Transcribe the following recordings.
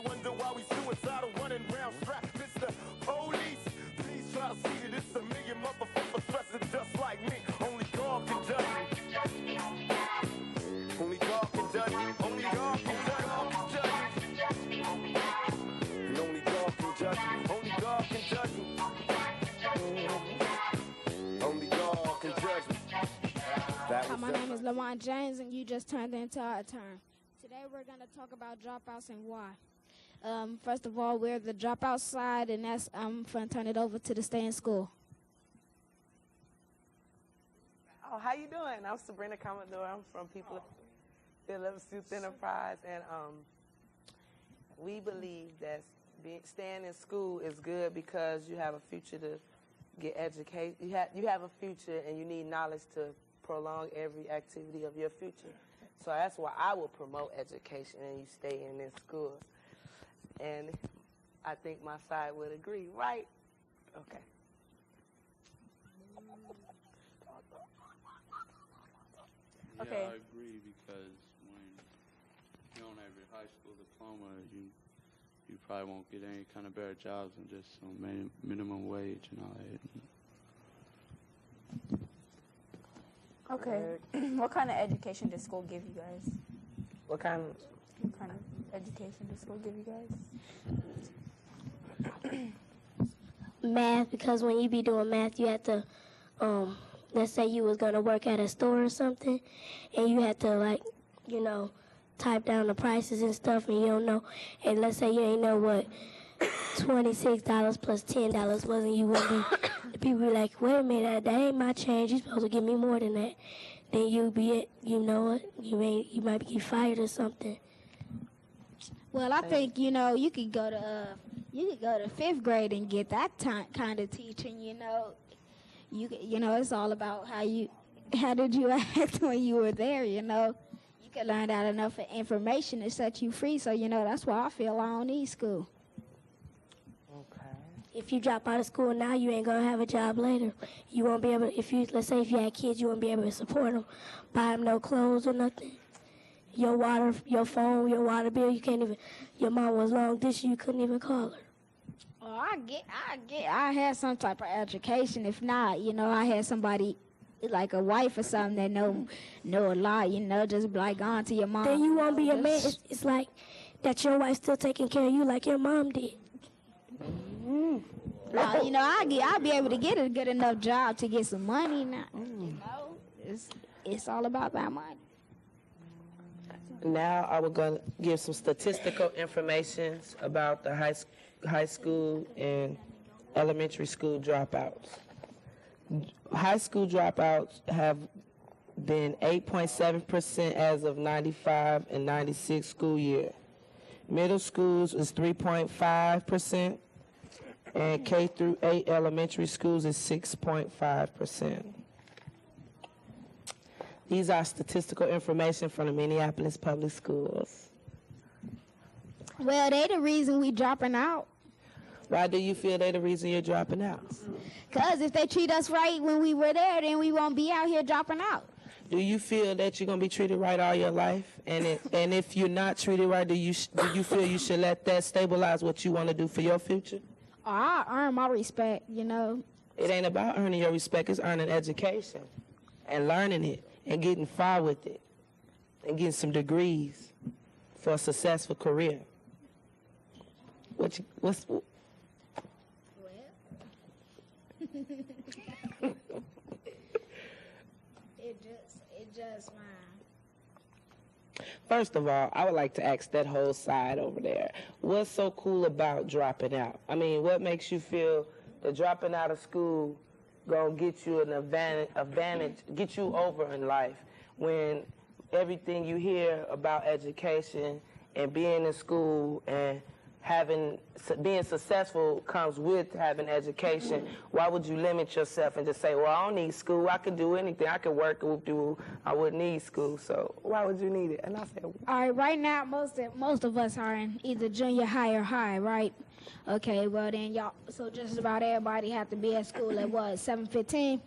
Wonder why we suicidal, running round strapped. It's the police. Please try to see that it's a million motherfuckers stressing just like me. Only God can judge me. Only God can judge me. Only God can judge me. And only God can judge me. Only God can judge me. Only God can judge me. Hi, my name is Lamont James, and you just turned into Our Turn. Today we're going to talk about dropouts and why. First of all, we're the dropout side, and that's I'm going to turn it over to the stay in school. Oh, how you doing? I'm Sabrina Commodore. I'm from People Phillips Youth Enterprise, and we believe that staying in school is good because you have a future to get educated. You have a future, and you need knowledge to prolong every activity of your future. So that's why I will promote education and you stay in school. And I think my side would agree, right? Okay. Yeah, Okay. I agree because when you don't have your high school diploma, you probably won't get any kind of better jobs than just some minimum wage and all that. Okay. What kind of education does school give you guys? What kind of Education does school give you guys? Math, because when you be doing math, you have to, let's say you was going to work at a store or something, and you had to, like, you know, type down the prices and stuff, and you don't know, and let's say you ain't know what $26 plus $10 was, and you would be, the people be like, wait a minute, that ain't my change, you supposed to give me more than that. Then you be, you know what, you might get fired or something. Well, I think, you know, you could go to 5th grade and get that kind of teaching, you know. You know, it's all about how did you act when you were there, you know. You could learn out enough information to set you free, so, you know, that's why I feel I don't need school. Okay. If you drop out of school now, you ain't gonna have a job later. You won't be able to, let's say if you had kids, you won't be able to support them, buy them no clothes or nothing. Your water, your phone, your water bill, you can't even, your mom was long distance, you couldn't even call her. Oh, I had some type of education. If not, you know, I had somebody, like a wife or something that know a lot, you know, just like gone to your mom. Then you won't be a man. It's like that your wife still taking care of you like your mom did. You know, I'll be able to get a good enough job to get some money now. You know, it's all about that money. Now I was going to give some statistical information about the high school and elementary school dropouts. High school dropouts have been 8.7% as of 95 and 96 school year. Middle schools is 3.5%, and K through 8 elementary schools is 6.5%. These are statistical information from the Minneapolis Public Schools. Well, they the reason we dropping out. Why do you feel they're the reason you're dropping out? Because if they treat us right when we were there, then we won't be out here dropping out. Do you feel that you're going to be treated right all your life? And if you're not treated right, do you feel you should let that stabilize what you want to do for your future? Oh, I earn my respect, you know. It ain't about earning your respect. It's earning education and learning it and getting far with it and getting some degrees for a successful career. What's Well, it just fine. First of all, I would like to ask that whole side over there, what's so cool about dropping out? I mean, what makes you feel that dropping out of school gonna get you an advantage, get you over in life when everything you hear about education and being in school and being successful comes with having education? Why would you limit yourself and just say, well, I don't need school, I can do anything, I can work, I wouldn't need school, so why would you need it? And I said, all right, right now, most of us are in either junior high or high, right? Okay, well then so just about everybody have to be at school at what, 7:15?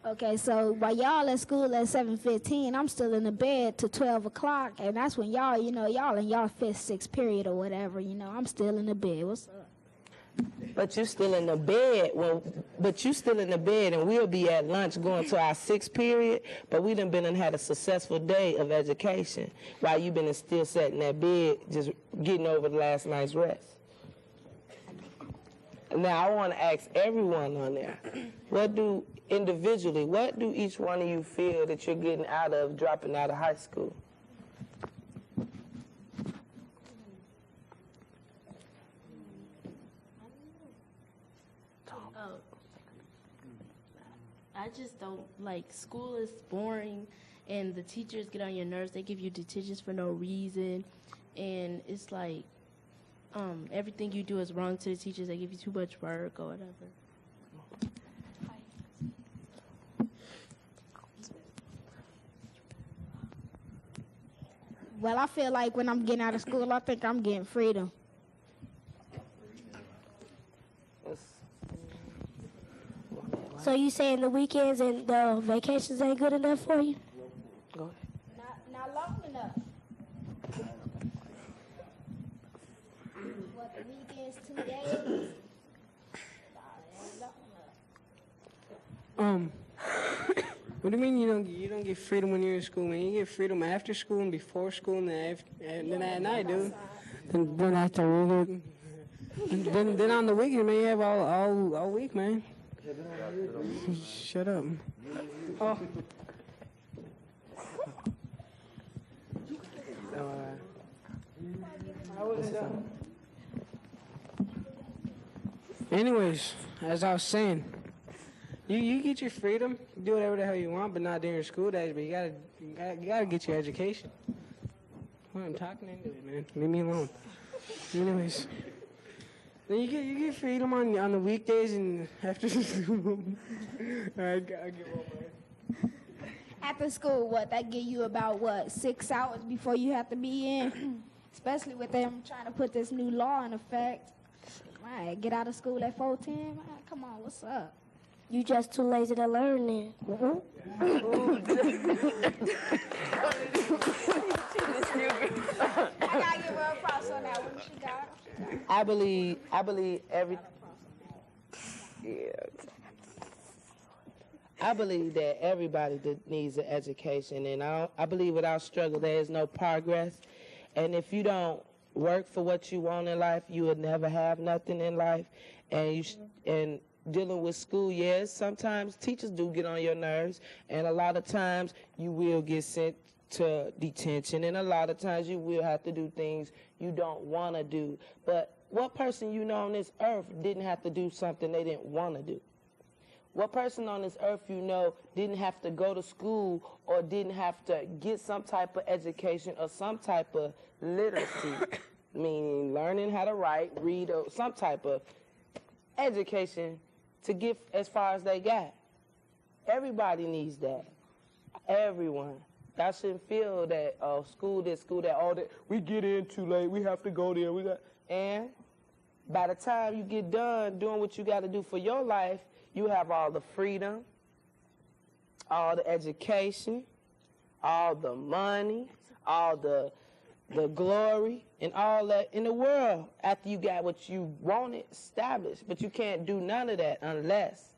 Okay, so while y'all at school at 7:15, I'm still in the bed to 12 o'clock, and that's when y'all, y'all in y'all fifth, sixth period or whatever, I'm still in the bed. What's up? But you still in the bed. But you still in the bed, and we'll be at lunch going to our sixth period. But we done been and had a successful day of education while you been still sitting in that bed, just getting over the last night's rest. Now I want to ask everyone on there, what do each one of you feel that you're getting out of dropping out of high school? I just don't like school is boring, and the teachers get on your nerves. They give you detentions for no reason, and it's like everything you do is wrong to the teachers. They give you too much work or whatever. Well, I feel like when I'm getting out of school, I think I'm getting freedom. So you saying the weekends and the vacations ain't good enough for you? Go ahead. Not long enough. What, the weekends, 2 days? What do you mean you don't get freedom when you're in school, man? You get freedom after school and before school and then at night, dude. Then after then on the weekend, man, you have all week, man. Shut up. Oh. Anyways, as I was saying, you get your freedom, do whatever the hell you want, but not during school days. But you gotta get your education. Well, I'm talking into it, man. Leave me alone. Anyways. Then you get freedom on the weekdays and after school. I get one, man. After school, that give you about 6 hours before you have to be in? Especially with them trying to put this new law in effect. Man, get out of school at 4:10. Man, come on, what's up? You just too lazy to learn then. I gotta give her a props on that one. She got it. I believe that everybody needs an education, and I believe without struggle there is no progress. And if you don't work for what you want in life, you would never have nothing in life. And dealing with school, yes, sometimes teachers do get on your nerves, and a lot of times you will get sent to detention, and a lot of times you will have to do things you don't want to do. But what person you know on this earth didn't have to do something they didn't want to do? What person on this earth you know didn't have to go to school or didn't have to get some type of education or some type of literacy, meaning learning how to write, read, or some type of education to get as far as they got? Everybody needs that. Everyone. Y'all shouldn't feel that school this, school that, all that we get in too late, we have to go there. And by the time you get done doing what you got to do for your life, you have all the freedom, all the education, all the money, all the glory, and all that in the world after you got what you wanted established. But you can't do none of that unless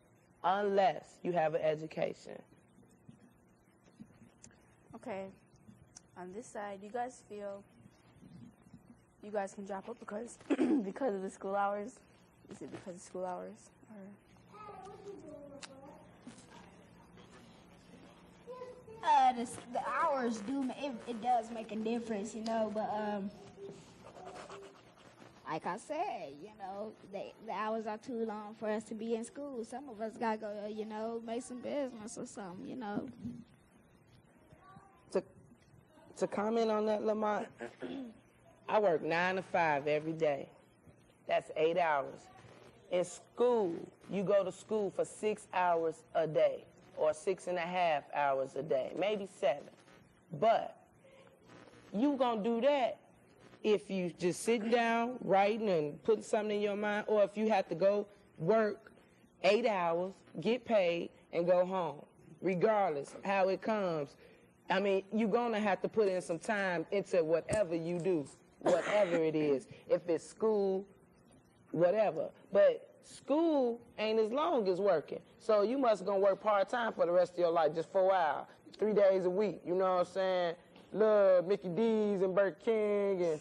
you have an education. Okay, on this side, do you guys feel you guys can drop up because of the school hours? Is it because of school hours? Or The hours it does make a difference, but like I said, the hours are too long for us to be in school. Some of us gotta go, make some business or something, To comment on that, Lamont, I work 9 to 5 every day. That's 8 hours. In school, you go to school for 6 hours a day or 6.5 hours a day, maybe 7. But you gonna do that if you just sitting down, writing and putting something in your mind, or if you have to go work 8 hours, get paid, and go home, regardless how it comes. I mean, you're going to have to put in some time into whatever you do, whatever it is. If it's school, whatever. But school ain't as long as working. So you must gonna work part-time for the rest of your life, just 4 hours, 3 days a week. You know what I'm saying? Love Mickey D's and Burger King and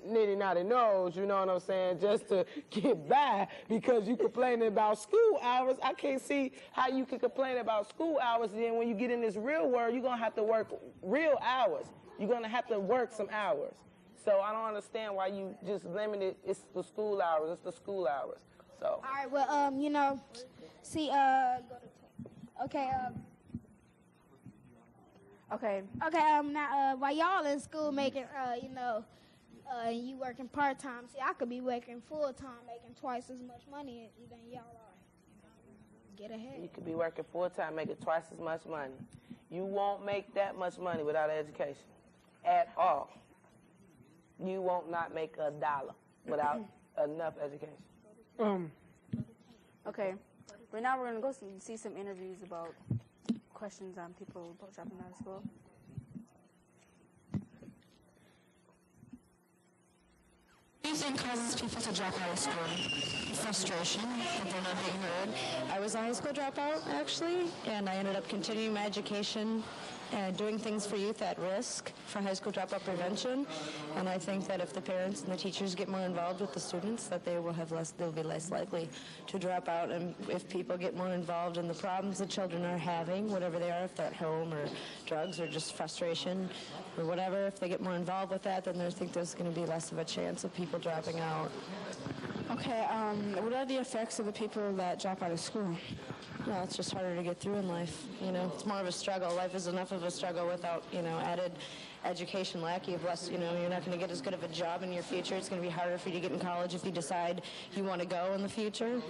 Nitty Naughty Nose, you know what I'm saying, just to get by because you complaining about school hours. I can't see how you can complain about school hours, and then when you get in this real world, you're going to have to work real hours. You're going to have to work some hours. So I don't understand why you just limit it. It's the school hours. It's the school hours. So. All right, well, you know, see, okay, Okay. okay, now, while y'all in school making, you know, you working part-time, see, I could be working full-time, making twice as much money than y'all are. Get ahead. You could be working full-time, making twice as much money. You won't make that much money without education at all. You won't not make a dollar without enough education. Okay. Right now we're going to go see some interviews about questions on people dropping out of school. What do you think causes people to drop out of school? Frustration that they're not being heard. I was a high school dropout, actually, and I ended up continuing my education and doing things for youth at risk for high school dropout prevention. And I think that if the parents and the teachers get more involved with the students, that they'll be less likely to drop out. And if people get more involved in the problems the children are having, whatever they are, if they're at home or drugs or just frustration or whatever, if they get more involved with that, then I think there's going to be less of a chance of people dropping out. Okay, what are the effects of the people that drop out of school? Well, it's just harder to get through in life. You know, it's more of a struggle. Life is enough of a struggle without, you know, added education lack. You have less, you know, you're not going to get as good of a job in your future. It's going to be harder for you to get in college if you decide you want to go in the future.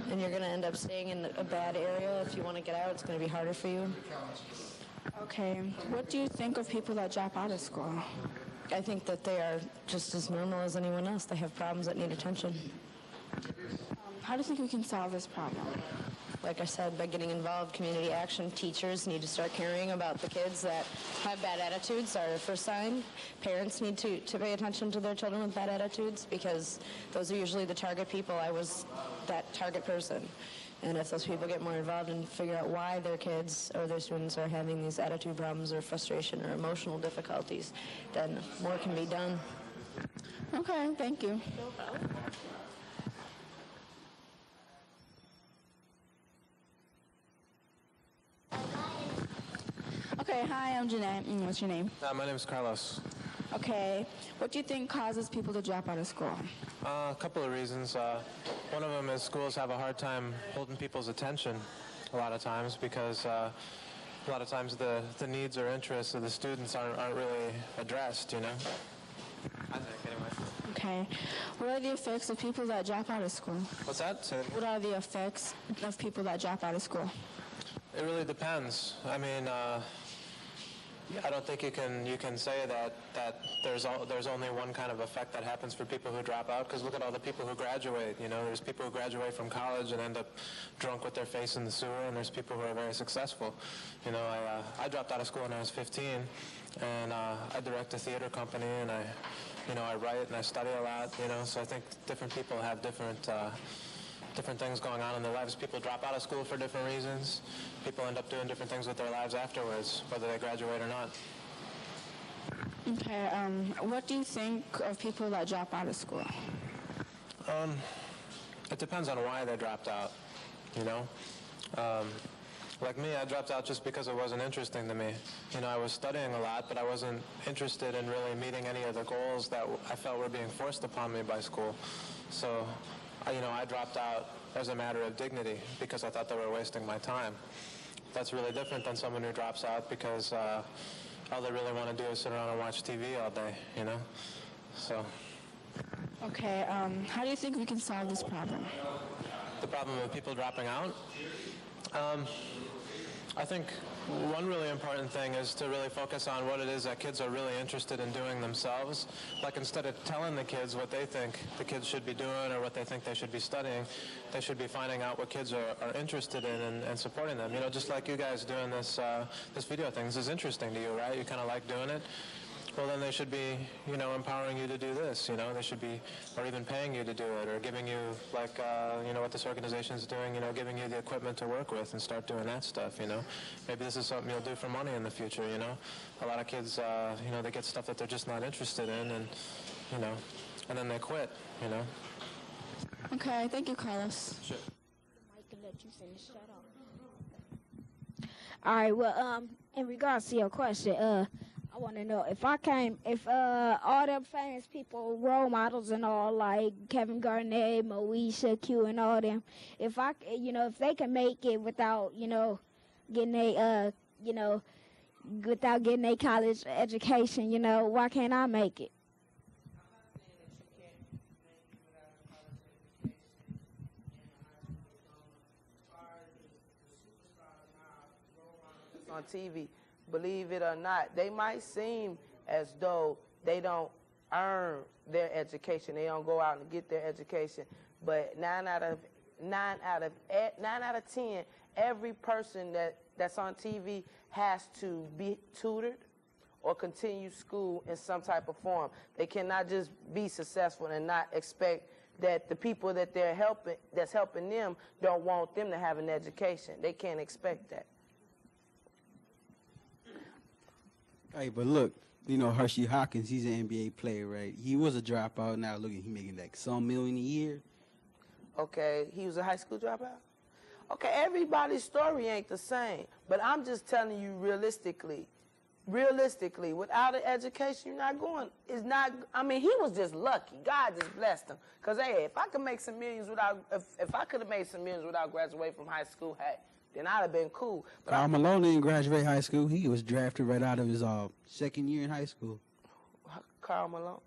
And you're going to end up staying in a bad area. If you want to get out, it's going to be harder for you. Okay, what do you think of people that drop out of school? I think that they are just as normal as anyone else. They have problems that need attention. How do you think we can solve this problem? Like I said, by getting involved, community action, teachers need to start caring about the kids that have bad attitudes are the first sign. Parents need to pay attention to their children with bad attitudes because those are usually the target people. I was that target person. And if those people get more involved and figure out why their kids or their students are having these attitude problems or frustration or emotional difficulties, then more can be done. Okay, thank you. Okay, hi, I'm Jeanette. What's your name? My name is Carlos. Okay, what do you think causes people to drop out of school? A couple of reasons. One of them is schools have a hard time holding people's attention a lot of times because a lot of times the needs or interests of the students aren't really addressed, you know? I think, anyway. Okay, what are the effects of people that drop out of school? What's that? What are the effects of people that drop out of school? It really depends. I mean, I don't think you can say that there's only one kind of effect that happens for people who drop out, because look at all the people who graduate. You know, there's people who graduate from college and end up drunk with their face in the sewer, and there's people who are very successful. You know, I dropped out of school when I was 15, and I direct a theater company, and I write and I study a lot. You know, so I think different people have different things going on in their lives. People drop out of school for different reasons. People end up doing different things with their lives afterwards, whether they graduate or not. Okay, what do you think of people that drop out of school? It depends on why they dropped out, you know. Like me, I dropped out just because it wasn't interesting to me. You know, I was studying a lot, but I wasn't interested in really meeting any of the goals that I felt were being forced upon me by school. So, I dropped out as a matter of dignity because I thought they were wasting my time. That's really different than someone who drops out because all they really want to do is sit around and watch TV all day, you know? So. Okay, how do you think we can solve this problem? The problem with people dropping out? I think one really important thing is to really focus on what it is that kids are really interested in doing themselves. Like, instead of telling the kids what they think the kids should be doing or what they think they should be studying, they should be finding out what kids are interested in and supporting them. You know, just like you guys doing this this video thing. This is interesting to you, right? You kind of like doing it. Well, then they should be, you know, empowering you to do this, you know. They should be, or even paying you to do it, or giving you, like, you know, what this organization is doing, you know, giving you the equipment to work with and start doing that stuff, you know. Maybe this is something you'll do for money in the future, you know. A lot of kids, you know, they get stuff that they're just not interested in, and, you know, and then they quit, you know. Okay, thank you, Carlos. Sure. I can let you finish that off. All right, well, in regards to your question, I want to know if all them famous people, role models and all, like Kevin Garnett, Moesha, Q, and all them, if they can make it without, getting without getting a college education, why can't I make it? On TV, believe it or not, they might seem as though they don't earn their education. They don't go out and get their education. But 9 out of 10, every person that's on TV has to be tutored or continue school in some type of form. They cannot just be successful and not expect that the people that that's helping them don't want them to have an education. They can't expect that. Hey, but look, Hershey Hawkins, he's an NBA player, right? He was a dropout. Now look, he making like some million a year. Okay, he was a high school dropout? Okay, everybody's story ain't the same. But I'm just telling you realistically, without an education, you're not going. He was just lucky. God just blessed him. Because, hey, if I could make some millions if I could have made some millions without graduating from high school, hey, then I'd have been cool. But Karl Malone didn't graduate high school. He was drafted right out of his second year in high school. Karl Malone.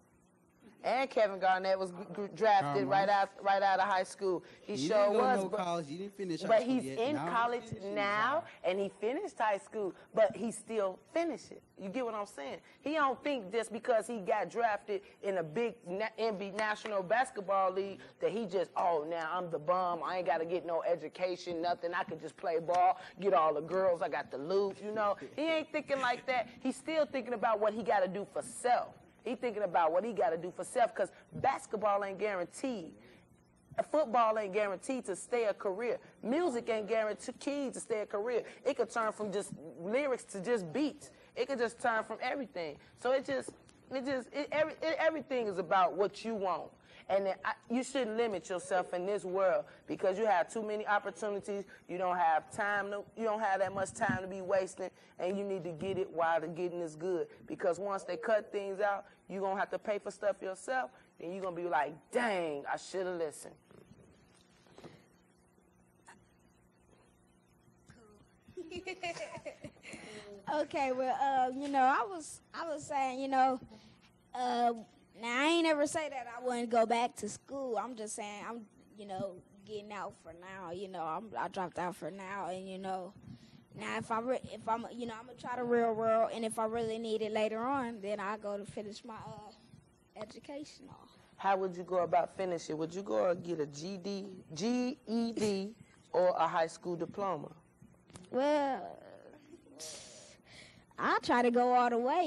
And Kevin Garnett was drafted right out of high school. He sure was. College. He didn't finish high but school he's yet. in college now, and he finished high school, but he still finished it. You get what I'm saying? He don't think just because he got drafted in a big NBA National Basketball League that he just, now I'm the bum. I ain't got to get no education, nothing. I can just play ball, get all the girls. I got the loot, He ain't thinking like that. He's still thinking about what he got to do for self. He thinking about what he got to do for self, because basketball ain't guaranteed. Football ain't guaranteed to stay a career. Music ain't guaranteed to stay a career. It could turn from just lyrics to just beats. It could just turn from everything. So everything is about what you want. And you shouldn't limit yourself in this world, because you have too many opportunities. You don't have time. You don't have that much time to be wasting, and you need to get it while the getting is good. Because once they cut things out, you're going to have to pay for stuff yourself, and you're going to be like, dang, I should have listened. Okay, well, I was saying, now, I ain't ever say that I wouldn't go back to school. I'm just saying I'm, getting out for now. I dropped out for now, and now if I'm, I'm gonna try the real world, and if I really need it later on, then I go to finish my education off. How would you go about finishing? Would you go and get a GED, or a high school diploma? Well, I'll try to go all the way,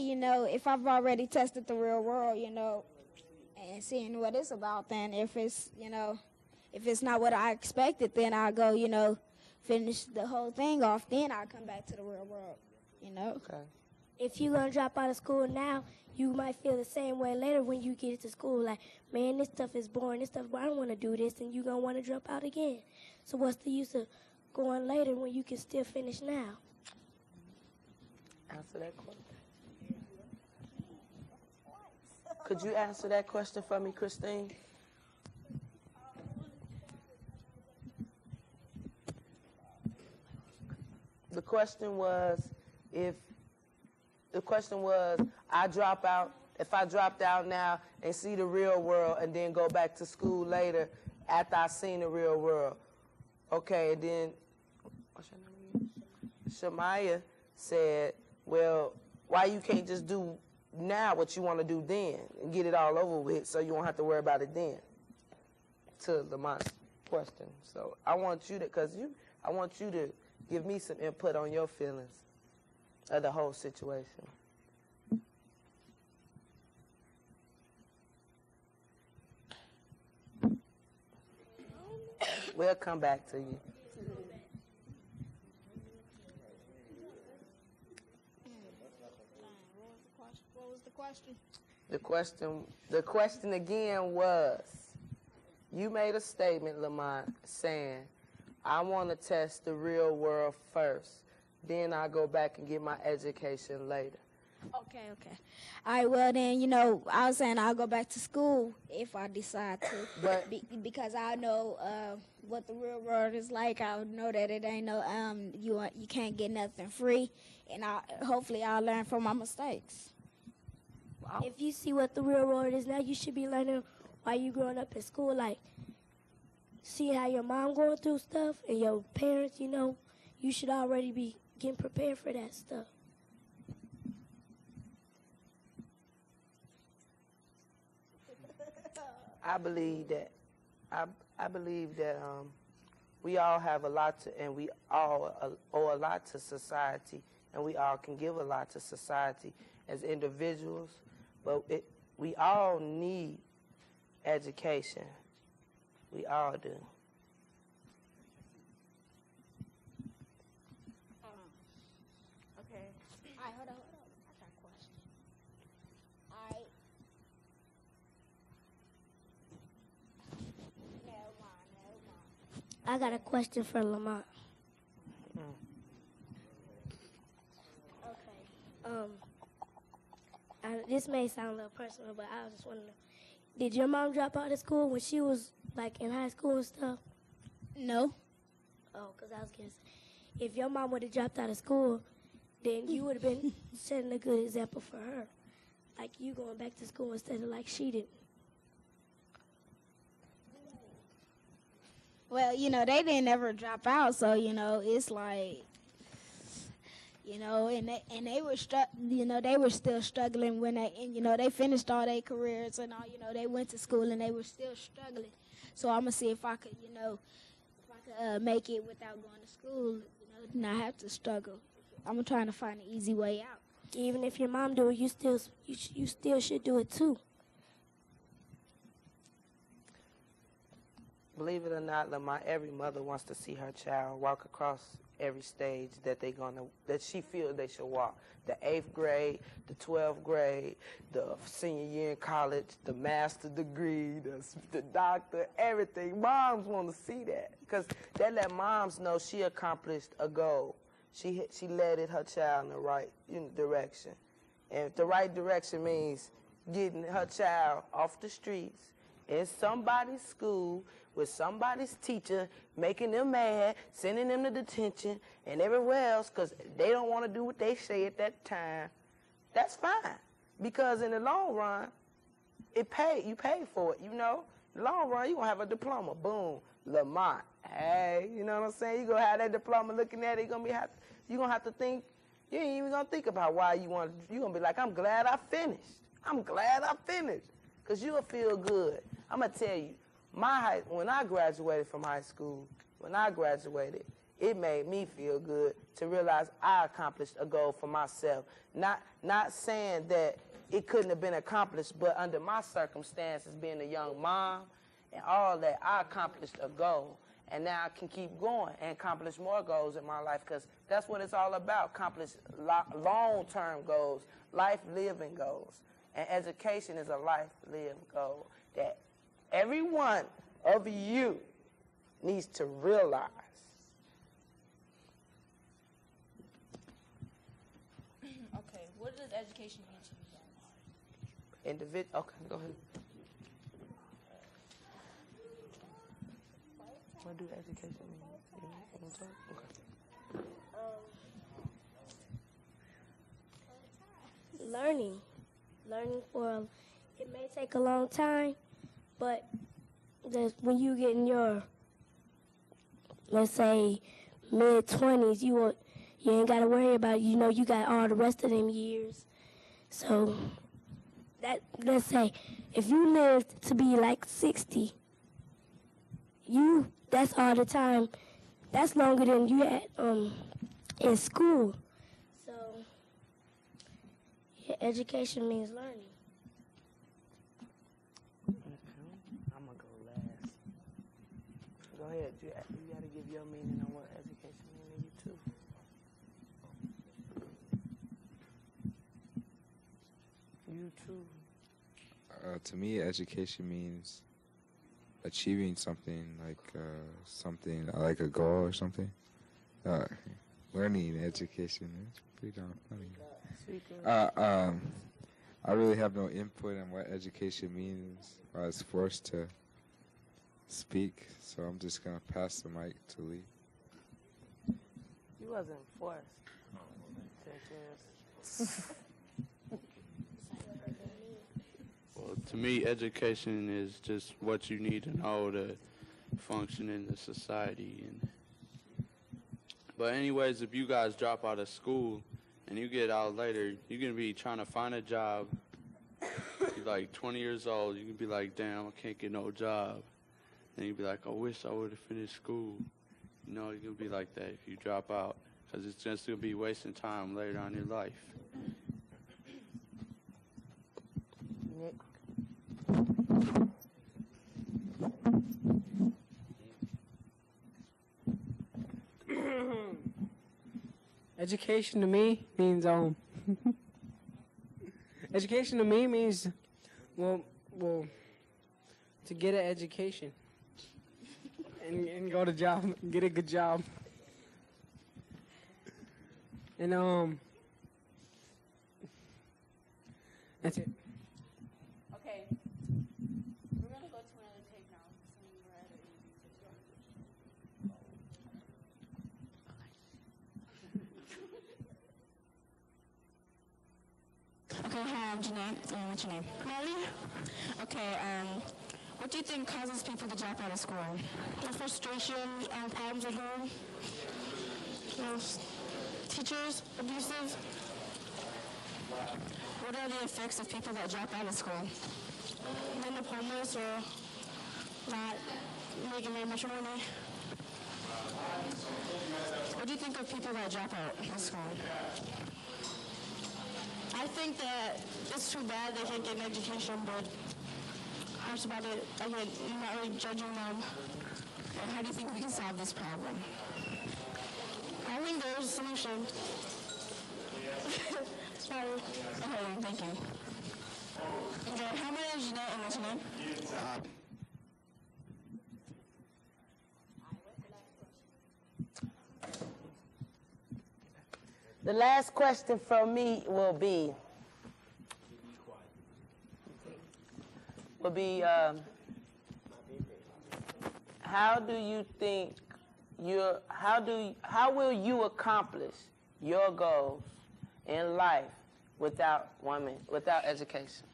if I've already tested the real world, and seeing what it's about. Then if it's, if it's not what I expected, then I'll go, finish the whole thing off. Then I'll come back to the real world, Okay. If you're going to drop out of school now, you might feel the same way later when you get to school. Like, man, this stuff is boring. This stuff, I don't want to do this. And you're going to want to drop out again. So what's the use of going later when you can still finish now? Answer that question. Could you answer that question for me, Christine? The question was, I drop out, if I dropped out now and see the real world and then go back to school later after I seen the real world. Okay, and then, what's your name again? Shamaya. said, well, why you can't just do now what you want to do then and get it all over with so you won't have to worry about it then? To Lamont's question. So I want you to, I want you to give me some input on your feelings of the whole situation. We'll come back to you. What was the question? The question again was, you made a statement, Lamont, saying, I want to test the real world first. Then I'll go back and get my education later. Okay. All right, well then, I was saying I'll go back to school if I decide to. But because I know what the real world is like. I know that it ain't no, you can't get nothing free. And hopefully I'll learn from my mistakes. If you see what the real world is now, you should be learning while you growing up in school. Like, see how your mom going through stuff and your parents, you should already be getting prepared for that stuff. I believe that we all have a lot to, and we all owe a lot to society, and we all can give a lot to society as individuals, but we all need education. We all do. Okay. All right, hold on. I got a question. All right. Never mind. I got a question for Lamont. Okay. This may sound a little personal, but I just want to know, did your mom drop out of school when she was, like, in high school and stuff? No. Oh, because I was going to say, if your mom would have dropped out of school, then you would have been setting a good example for her. Like, you going back to school instead of like she did. Well, they didn't ever drop out, so, it's like, and they were they were still struggling when they finished all their careers and all, they went to school and they were still struggling. So I'm gonna see if I could, make it without going to school, not have to struggle. I'm trying to find an easy way out. Even if your mom do it, you still should do it too. Believe it or not, Lamont, every mother wants to see her child walk across every stage that she feels they should walk. The 8th grade, the 12th grade, the senior year in college, the master's degree, the doctor, everything. Moms want to see that because that let moms know she accomplished a goal. She led her child in the right direction. And the right direction means getting her child off the streets in somebody's school with somebody's teacher, making them mad, sending them to detention, and everywhere else because they don't want to do what they say at that time. That's fine because in the long run, you pay for it, In the long run, you're going to have a diploma. Boom. Lamont. Hey, you know what I'm saying? You're going to have that diploma looking at it. You're going to have to think. You ain't even going to think about why you want to. You're going to be like, I'm glad I finished. I'm glad I finished because you'll feel good. I'm going to tell you. When I graduated from high school, it made me feel good to realize I accomplished a goal for myself. Not saying that it couldn't have been accomplished, but under my circumstances, being a young mom and all that, I accomplished a goal. And now I can keep going and accomplish more goals in my life because that's what it's all about, accomplish long-term goals, life-living goals. And education is a life-living goal that every one of you needs to realize. Okay, what does education mean to you guys? Okay, go ahead. What do education mean? You want to talk? Okay. Learning it may take a long time, but when you get in your, let's say, mid-20s, you You ain't got to worry about it. You know you got all the rest of them years. So let's say if you lived to be like 60, that's all the time. That's longer than you had in school. So yeah, education means learning. I'm gonna go last. Go ahead. You gotta give your meaning on what education means to you too. You too. To me, education means achieving something, like a goal or something. Learning, education, it's pretty darn funny. I really have no input on what education means. I was forced to speak, so I'm just gonna pass the mic to Lee. You wasn't forced. Well, to me, education is just what you need to know to function in the society. But anyways, if you guys drop out of school and you get out later, you're going to be trying to find a job. You're like 20 years old. You can be like, damn, I can't get no job. And you'd be like, I wish I would have finished school. You know, you're going to be like that if you drop out, because it's just going to be wasting time later on in your life. Nick. Education to me means education to me means well to get an education and go to job, get a good job. And that's it. Okay. We're going to go to another tape now. Okay, hi, I'm Jeanette. What's your name? Molly. Okay, what do you think causes people to drop out of school? Frustration and problems at home. Teachers abusive. What are the effects of people that drop out of school? End up homeless or not making very much money. What do you think of people that drop out of school? I think that it's too bad they can't get an education, but that's about it. I'm not really judging them. And how do you think we can solve this problem? I think there's a solution. Sorry. Okay, thank you. Okay, how many is Jeanette and what's your name? The last question from me will be how do you think how will you accomplish your goals in life without education?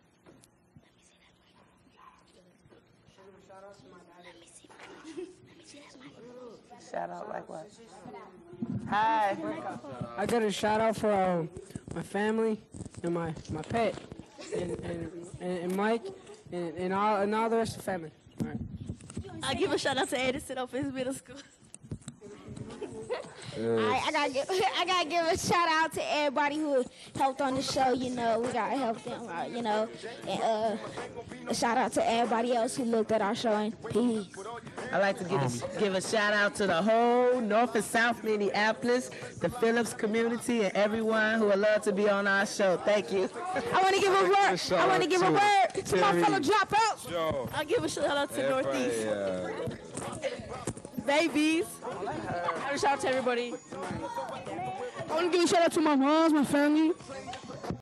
Shout out like what? Hi. I got a shout out for my family and my pet and Mike and all the rest of the family. All right. I'll give a shout out to Edison up in his middle school. I gotta give a shout out to everybody who helped on the show. You know, we gotta help them out. You know, and a shout out to everybody else who looked at our show. And peace. I'd like to give a shout out to the whole North and South Minneapolis, the Phillips community, and everyone who would love to be on our show. Thank you. I want to give a word. I want to give a word to my fellow dropouts. Yo. I'll give a shout out to Northeast. Babies. I want to shout out to everybody. I want to give a shout out to my moms, my family.